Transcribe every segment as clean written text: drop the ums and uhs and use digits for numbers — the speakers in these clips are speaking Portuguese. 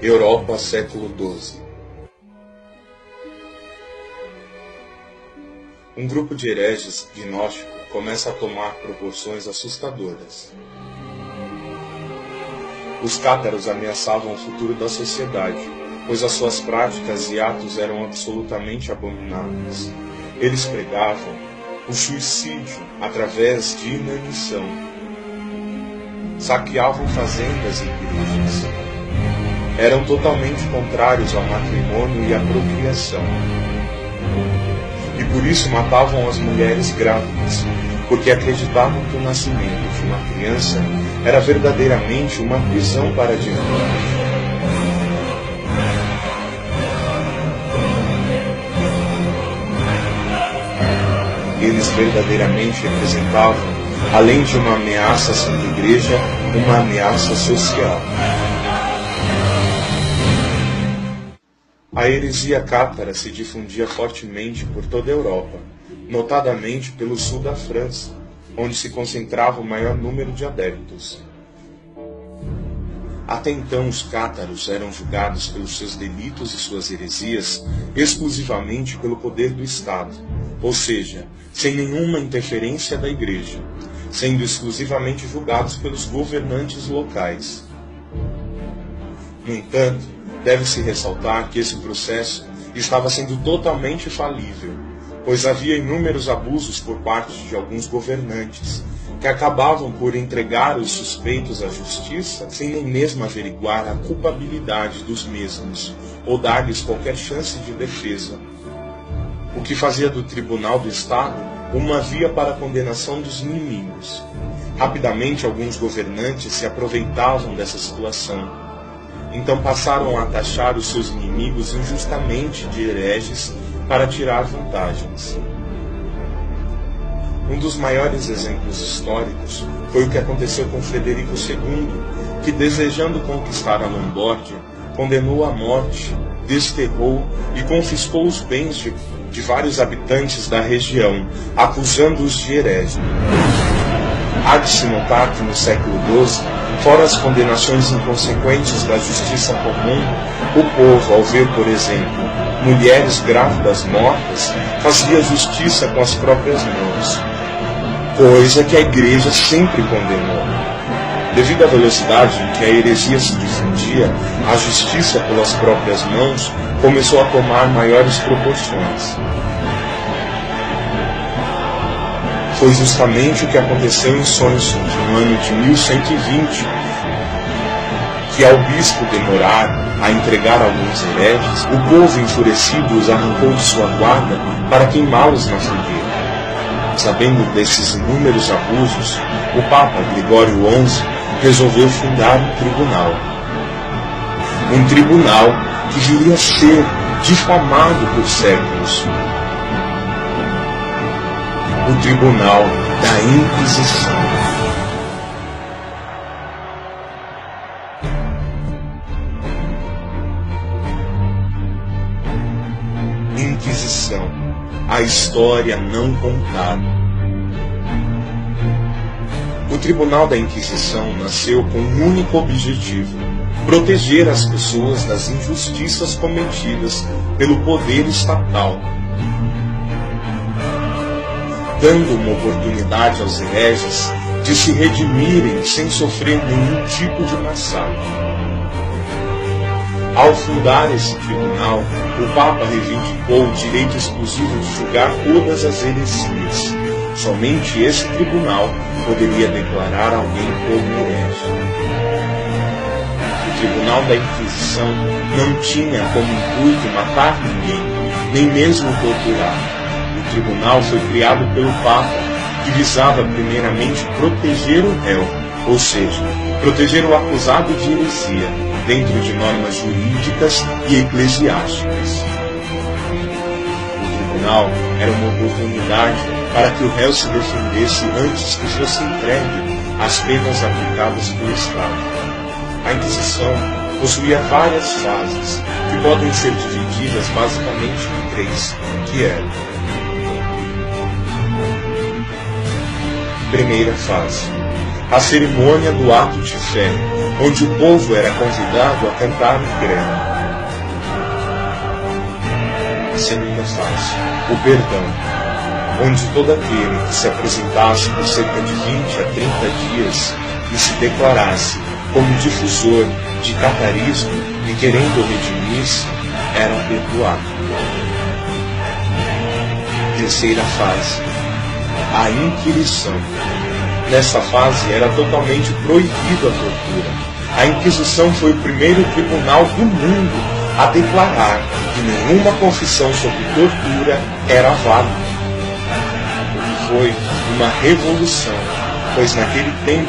Europa, século XII. Um grupo de hereges gnóstico começa a tomar proporções assustadoras. Os cátaros ameaçavam o futuro da sociedade, pois as suas práticas e atos eram absolutamente abomináveis. Eles pregavam o suicídio através de inanição. Saqueavam fazendas e igrejas. Eram totalmente contrários ao matrimônio e à procriação. E por isso matavam as mulheres grávidas, porque acreditavam que o nascimento de uma criança era verdadeiramente uma prisão para a divindade. Eles verdadeiramente representavam, além de uma ameaça à Santa Igreja, uma ameaça social. A heresia cátara se difundia fortemente por toda a Europa, notadamente pelo sul da França, onde se concentrava o maior número de adeptos. Até então, os cátaros eram julgados pelos seus delitos e suas heresias exclusivamente pelo poder do Estado, ou seja, sem nenhuma interferência da Igreja, sendo exclusivamente julgados pelos governantes locais. No entanto, deve-se ressaltar que esse processo estava sendo totalmente falível, pois havia inúmeros abusos por parte de alguns governantes, que acabavam por entregar os suspeitos à justiça sem nem mesmo averiguar a culpabilidade dos mesmos, ou dar-lhes qualquer chance de defesa. O que fazia do Tribunal do Estado uma via para a condenação dos inimigos. Rapidamente, alguns governantes se aproveitavam dessa situação. Então passaram a taxar os seus inimigos injustamente de hereges para tirar vantagens. Um dos maiores exemplos históricos foi o que aconteceu com Frederico II, que, desejando conquistar a Lombardia, condenou à morte, desterrou e confiscou os bens de vários habitantes da região, acusando-os de herege. Há de se notar que no século XII, fora as condenações inconsequentes da justiça comum, o povo, ao ver, por exemplo, mulheres grávidas mortas, fazia justiça com as próprias mãos, coisa que a Igreja sempre condenou. Devido à velocidade em que a heresia se difundia, a justiça pelas próprias mãos começou a tomar maiores proporções. Foi justamente o que aconteceu em Soissons, no ano de 1120, que ao bispo demorar a entregar alguns hereges, o povo enfurecido os arrancou de sua guarda para queimá-los na fogueira. Sabendo desses inúmeros abusos, o Papa Gregório XI resolveu fundar um tribunal. Um tribunal que viria a ser difamado por séculos. O Tribunal da Inquisição. Inquisição, a história não contada. O Tribunal da Inquisição nasceu com um único objetivo: proteger as pessoas das injustiças cometidas pelo poder estatal, dando uma oportunidade aos hereges de se redimirem sem sofrer nenhum tipo de massacre. Ao fundar esse tribunal, o Papa reivindicou o direito exclusivo de julgar todas as heresias. Somente esse tribunal poderia declarar alguém como herege. O Tribunal da Inquisição não tinha como intuito matar ninguém, nem mesmo torturar. O tribunal foi criado pelo Papa, que visava primeiramente proteger o réu, ou seja, proteger o acusado de heresia, dentro de normas jurídicas e eclesiásticas. O tribunal era uma oportunidade para que o réu se defendesse antes que fosse entregue às penas aplicadas pelo Estado. A Inquisição possuía várias fases, que podem ser divididas basicamente em três, que eram: primeira fase, a cerimônia do ato de fé, onde o povo era convidado a cantar o credo. Segunda fase, o perdão, onde todo aquele que se apresentasse por cerca de 20 a 30 dias e se declarasse como difusor de catarismo e querendo redimir-se, era perdoado. Terceira fase, a inquirição. Nessa fase era totalmente proibida a tortura. A Inquisição foi o primeiro tribunal do mundo a declarar que nenhuma confissão sobre tortura era válida. Foi uma revolução, pois naquele tempo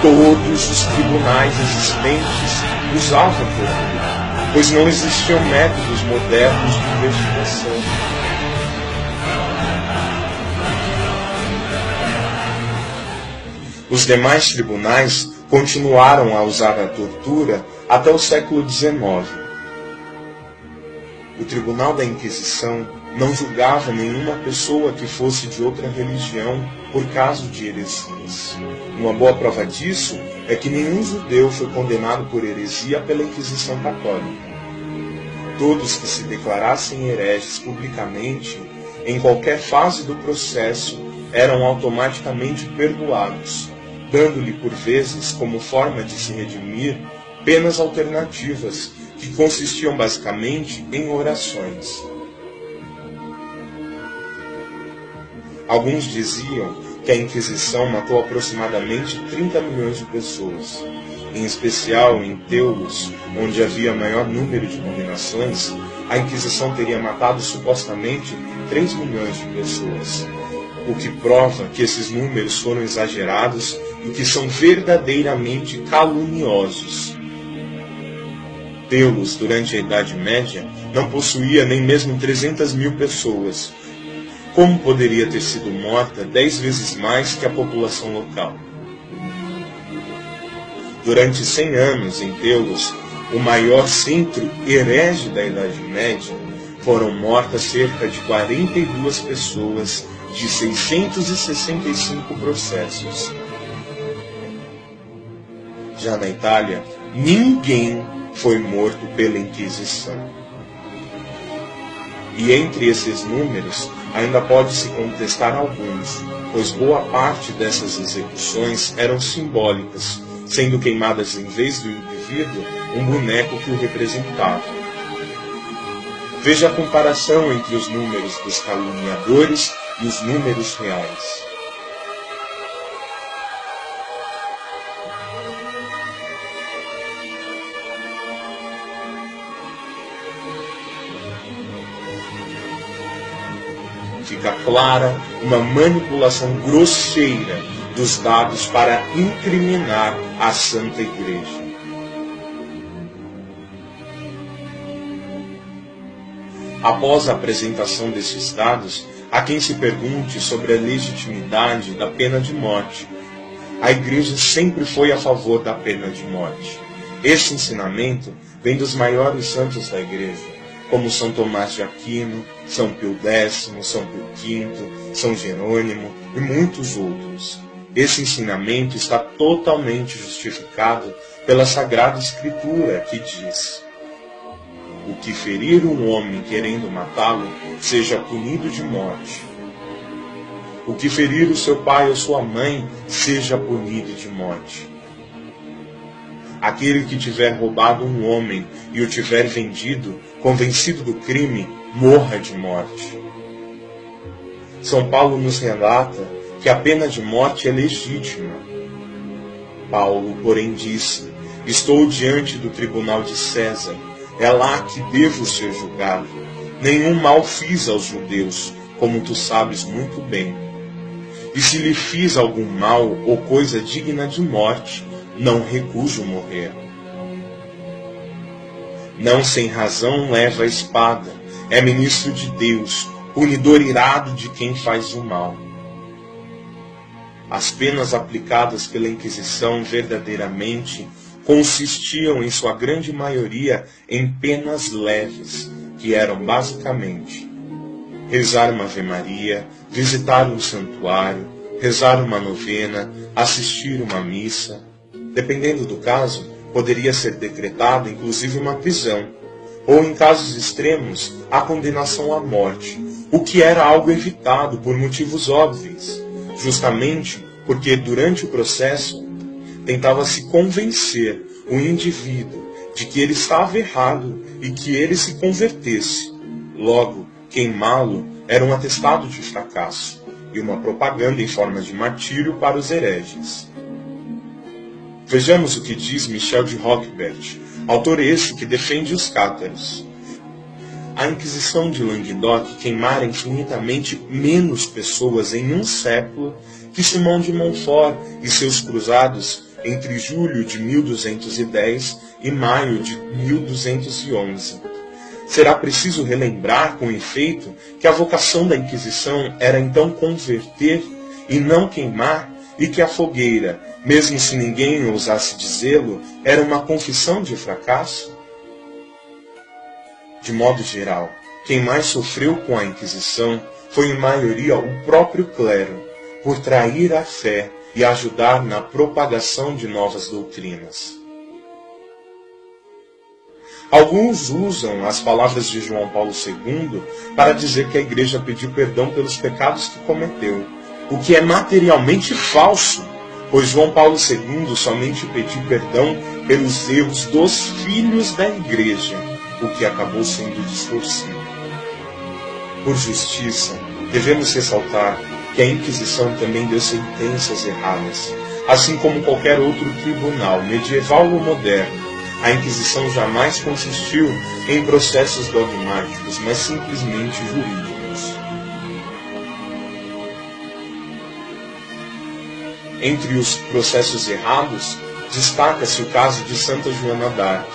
todos os tribunais existentes usavam tortura, pois não existiam métodos modernos de investigação. Os demais tribunais continuaram a usar a tortura até o século XIX. O Tribunal da Inquisição não julgava nenhuma pessoa que fosse de outra religião por caso de heresias. Uma boa prova disso é que nenhum judeu foi condenado por heresia pela Inquisição Católica. Todos que se declarassem hereges publicamente, em qualquer fase do processo, eram automaticamente perdoados, dando-lhe por vezes, como forma de se redimir, penas alternativas, que consistiam basicamente em orações. Alguns diziam que a Inquisição matou aproximadamente 30 milhões de pessoas. Em especial em Teulos, onde havia maior número de condenações, a Inquisição teria matado supostamente 3 milhões de pessoas, o que prova que esses números foram exagerados e que são verdadeiramente caluniosos. Teulos, durante a Idade Média, não possuía nem mesmo 300 mil pessoas. Como poderia ter sido morta 10 vezes mais que a população local? Durante 100 anos, em Teulos, o maior centro herege da Idade Média, foram mortas cerca de 42 pessoas de 665 processos. Já na Itália, ninguém foi morto pela Inquisição. E entre esses números, ainda pode-se contestar alguns, pois boa parte dessas execuções eram simbólicas, sendo queimadas em vez do indivíduo um boneco que o representava. Veja a comparação entre os números dos caluniadores e os números reais. Fica clara uma manipulação grosseira dos dados para incriminar a Santa Igreja. Após a apresentação desses dados, há quem se pergunte sobre a legitimidade da pena de morte. A Igreja sempre foi a favor da pena de morte. Esse ensinamento vem dos maiores santos da Igreja, como São Tomás de Aquino, São Pio X, São Pio V, São Jerônimo e muitos outros. Esse ensinamento está totalmente justificado pela Sagrada Escritura, que diz: o que ferir um homem querendo matá-lo, seja punido de morte. O que ferir o seu pai ou sua mãe, seja punido de morte. Aquele que tiver roubado um homem e o tiver vendido, convencido do crime, morra de morte. São Paulo nos relata que a pena de morte é legítima. Paulo, porém, disse: estou diante do tribunal de César, é lá que devo ser julgado. Nenhum mal fiz aos judeus, como tu sabes muito bem. E se lhe fiz algum mal ou coisa digna de morte, não recuso morrer. Não sem razão leva a espada, é ministro de Deus, punidor irado de quem faz o mal. As penas aplicadas pela Inquisição verdadeiramente consistiam, em sua grande maioria, em penas leves, que eram basicamente rezar uma Ave Maria, visitar um santuário, rezar uma novena, assistir uma missa. Dependendo do caso, poderia ser decretada inclusive uma prisão, ou em casos extremos, a condenação à morte, o que era algo evitado por motivos óbvios, justamente porque durante o processo tentava-se convencer o indivíduo de que ele estava errado e que ele se convertesse. Logo, queimá-lo era um atestado de fracasso e uma propaganda em forma de martírio para os hereges. Vejamos o que diz Michel de Roquebert, autor esse que defende os cátaros. A Inquisição de Languedoc queimara infinitamente menos pessoas em um século que Simão de Montfort e seus cruzados entre julho de 1210 e maio de 1211. Será preciso relembrar, com efeito, que a vocação da Inquisição era então converter e não queimar, e que a fogueira, mesmo se ninguém ousasse dizê-lo, era uma confissão de fracasso? De modo geral, quem mais sofreu com a Inquisição foi em maioria o próprio clero, por trair a fé e ajudar na propagação de novas doutrinas. Alguns usam as palavras de João Paulo II para dizer que a Igreja pediu perdão pelos pecados que cometeu, o que é materialmente falso, pois João Paulo II somente pediu perdão pelos erros dos filhos da Igreja, o que acabou sendo distorcido. Por justiça, devemos ressaltar que a Inquisição também deu sentenças erradas, assim como qualquer outro tribunal, medieval ou moderno. A Inquisição jamais consistiu em processos dogmáticos, mas simplesmente jurídicos. Entre os processos errados, destaca-se o caso de Santa Joana d'Arc,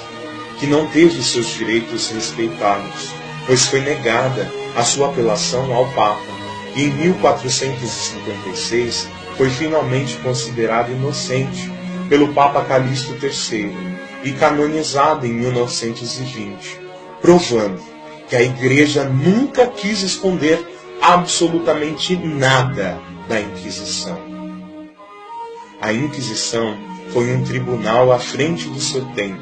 que não teve seus direitos respeitados, pois foi negada a sua apelação ao Papa, e em 1456 foi finalmente considerada inocente pelo Papa Calixto III e canonizada em 1920, provando que a Igreja nunca quis esconder absolutamente nada da Inquisição. A Inquisição foi um tribunal à frente do seu tempo,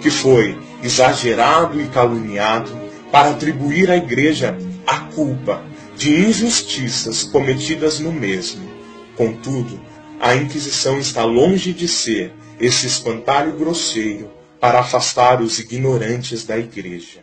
que foi exagerado e caluniado para atribuir à Igreja a culpa de injustiças cometidas no mesmo. Contudo, a Inquisição está longe de ser esse espantalho grosseiro para afastar os ignorantes da Igreja.